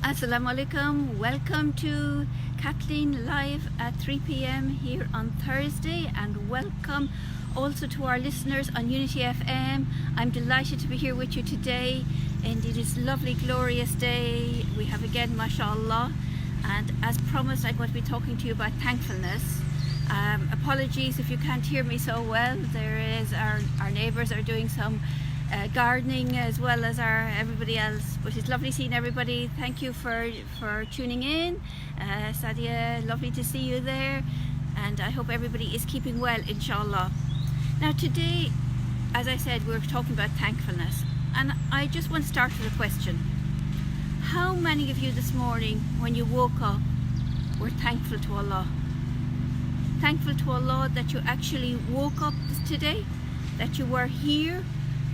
Assalamu alaikum. Welcome to Kathleen live at 3 p.m. here on Thursday, and welcome also to our listeners on Unity FM. I'm delighted to be here with you today, and it is a lovely, glorious day. We have again, mashallah, and as promised, I'm going to be talking to you about thankfulness. Apologies if you can't hear me so well. There is our neighbours are doing some gardening as well as everybody else, but it's lovely seeing everybody. Thank you for tuning in. Sadia, lovely to see you there, and I hope everybody is keeping well, inshallah. Now today, as I said, we're talking about thankfulness, and I just want to start with a question. How many of you this morning when you woke up were thankful to Allah? Thankful to Allah that you actually woke up today, that you were here,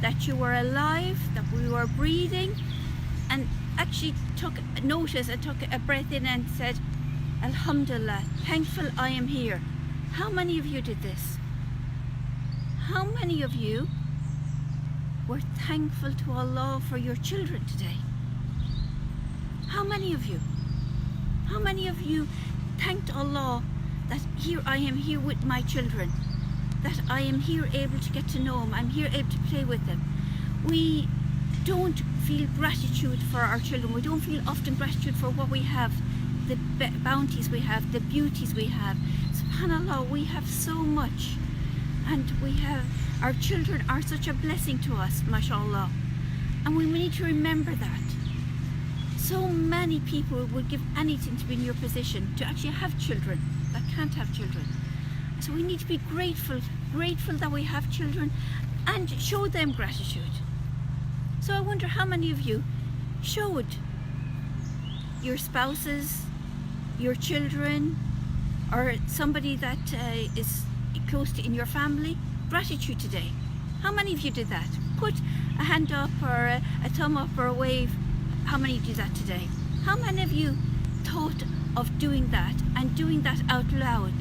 that you were alive, that we were breathing, and actually took notice and took a breath in and said, Alhamdulillah, thankful I am here. How many of you did this? How many of you were thankful to Allah for your children today? How many of you? How many of you thanked Allah that here I am here with my children, that I am here able to get to know them, I'm here able to play with them? We don't feel gratitude for our children. We don't feel often gratitude for what we have, the bounties we have, the beauties we have. SubhanAllah, we have so much, and our children are such a blessing to us, mashallah, and we need to remember that. So many people would give anything to be in your position, to actually have children that can't have children. So we need to be grateful that we have children and show them gratitude. So I wonder how many of you showed your spouses, your children, or somebody that is close to in your family gratitude today. How many of you did that? Put a hand up or a thumb up or a wave. How many did that today? How many of you thought of doing that and doing that out loud?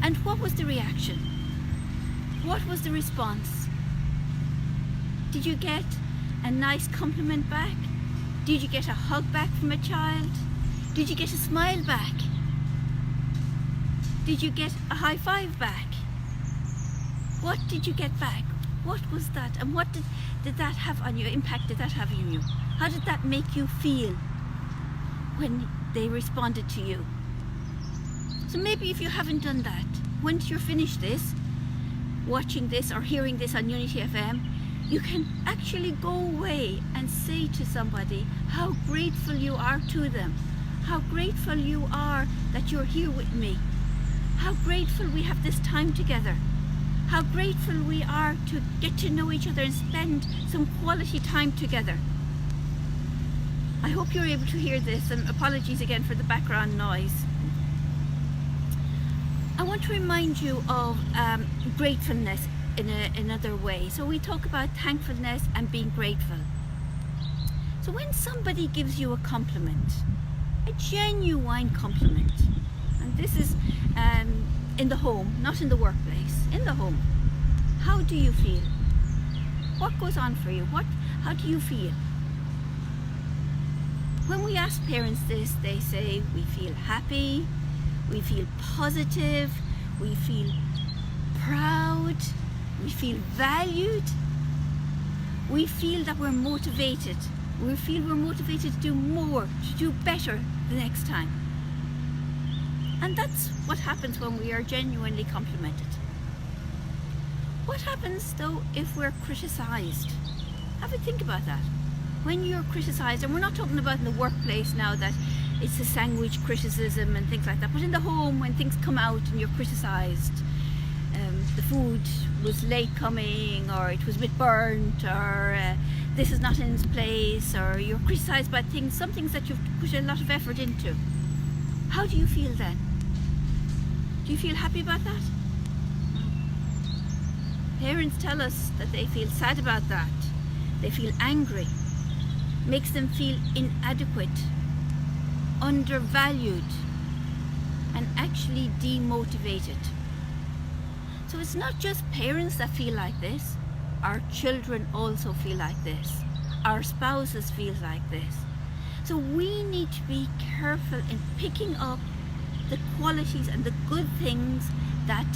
And what was the reaction? What was the response? Did you get a nice compliment back? Did you get a hug back from a child? Did you get a smile back? Did you get a high five back? What did you get back? What was that? And what did that have on you? Impact did that have on you? How did that make you feel when they responded to you? So maybe if you haven't done that, once you're finished this, watching this or hearing this on Unity FM, you can actually go away and say to somebody how grateful you are to them, how grateful you are that you're here with me, how grateful we have this time together, how grateful we are to get to know each other and spend some quality time together. I hope you're able to hear this, and apologies again for the background noise. I want to remind you of gratefulness in another way. So we talk about thankfulness and being grateful. So when somebody gives you a compliment, a genuine compliment, and this is in the home, not in the workplace, in the home, how do you feel? What goes on for you? How do you feel? When we ask parents this, they say we feel happy, we feel positive, we feel proud, we feel valued, we feel that we're motivated. We feel we're motivated to do more, to do better the next time. And that's what happens when we are genuinely complimented. What happens though if we're criticised? Have a think about that. When you're criticised, and we're not talking about in the workplace now that it's a sandwich criticism and things like that, but in the home when things come out and you're criticised, the food was late coming, or it was a bit burnt, or this is not in its place, or you're criticised about some things that you've put a lot of effort into. How do you feel then? Do you feel happy about that? Parents tell us that they feel sad about that. They feel angry. Makes them feel inadequate, undervalued, and actually demotivated. So it's not just parents that feel like this. Our children also feel like this. Our spouses feel like this. So we need to be careful in picking up the qualities and the good things that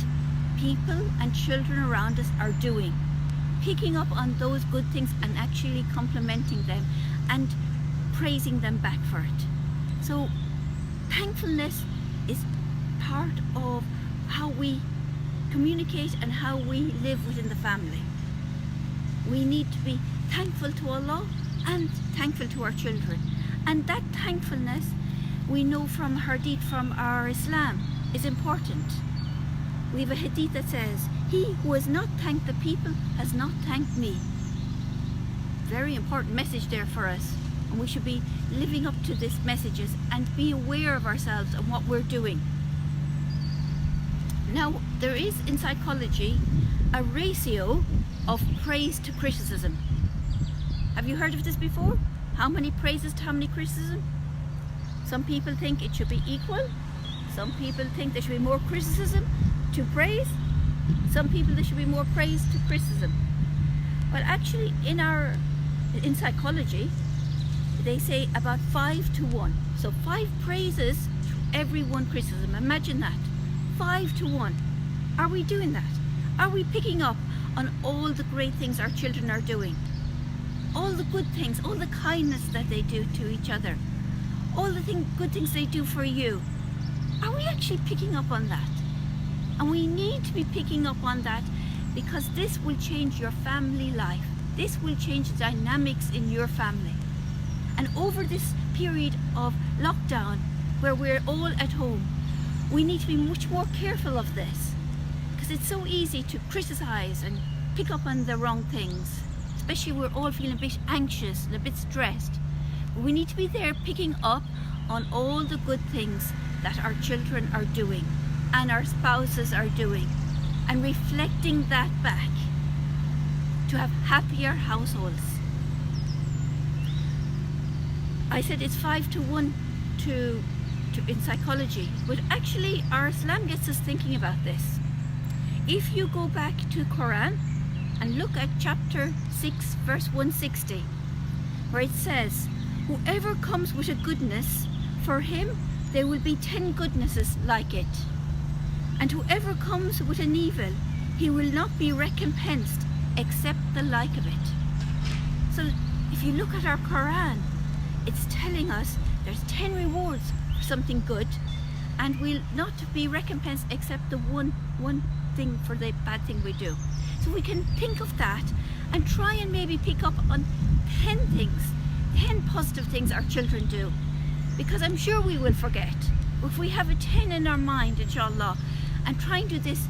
people and children around us are doing. Picking up on those good things and actually complimenting them and praising them back for it. So thankfulness is part of how we communicate and how we live within the family. We need to be thankful to Allah and thankful to our children. And that thankfulness, we know from hadith from our Islam, is important. We have a hadith that says, "He who has not thanked the people has not thanked me." Very important message there for us. And we should be living up to these messages and be aware of ourselves and what we're doing. Now, there is in psychology a ratio of praise to criticism. Have you heard of this before? How many praises to how many criticism? Some people think it should be equal. Some people think there should be more criticism to praise. Some people there should be more praise to criticism. Well, actually in psychology, they say about 5 to 1. So 5 praises to every 1 criticism. Imagine that. 5 to 1. Are we doing that? Are we picking up on all the great things our children are doing? All the good things, all the kindness that they do to each other, all the good things they do for you. Are we actually picking up on that? And we need to be picking up on that because this will change your family life. This will change the dynamics in your family. And over this period of lockdown, where we're all at home, we need to be much more careful of this, because it's so easy to criticize and pick up on the wrong things, especially we're all feeling a bit anxious and a bit stressed. But we need to be there picking up on all the good things that our children are doing and our spouses are doing, and reflecting that back to have happier households. I said it's 5 to 1 in psychology, but actually our Islam gets us thinking about this. If you go back to Quran and look at chapter 6 verse 160, where it says, "Whoever comes with a goodness, for him there will be 10 goodnesses like it, and whoever comes with an evil, he will not be recompensed except the like of it." So if you look at our Quran, it's telling us there's 10 rewards for something good, and we'll not be recompensed except the one thing for the bad thing we do. So we can think of that and try and maybe pick up on 10 things, 10 positive things our children do, because I'm sure we will forget. If we have a 10 in our mind, inshallah, and try and do this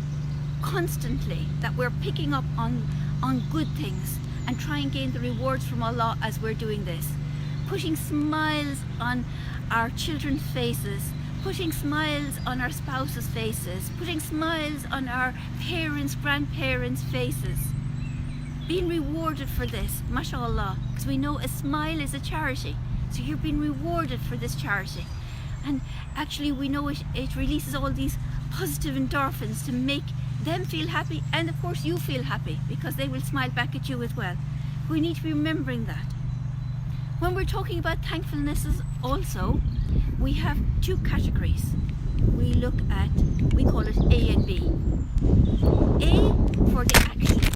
constantly, that we're picking up on good things and try and gain the rewards from Allah as we're doing this, putting smiles on our children's faces, putting smiles on our spouses' faces, putting smiles on our parents, grandparents' faces, being rewarded for this, mashallah, because we know a smile is a charity. So you're being rewarded for this charity. And actually we know it releases all these positive endorphins to make them feel happy, and of course you feel happy because they will smile back at you as well. We need to be remembering that. When we're talking about thankfulness also, we have 2 categories. We call it A and B. A for the action.